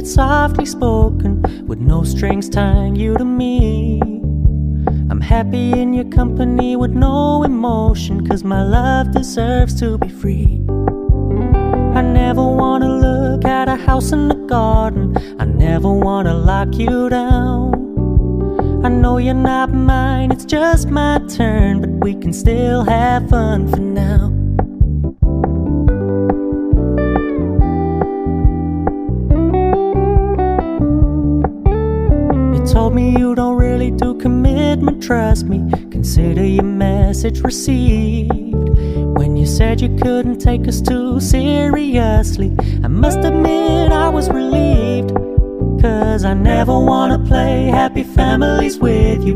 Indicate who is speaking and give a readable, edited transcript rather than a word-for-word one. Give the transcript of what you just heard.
Speaker 1: it's softly spoken, with no strings tying you to me. I'm happy in your company with no emotion, 'cause my love deserves to be free. I never wanna look at a house in the garden, I never wanna lock you down. I know you're not mine, it's just my turn, but we can still have fun for now. You told me you don't really do commitment, trust me, consider your message received. When you said you couldn't take us too seriously, I must admit I was relieved, 'cause I never wanna play happy families with you.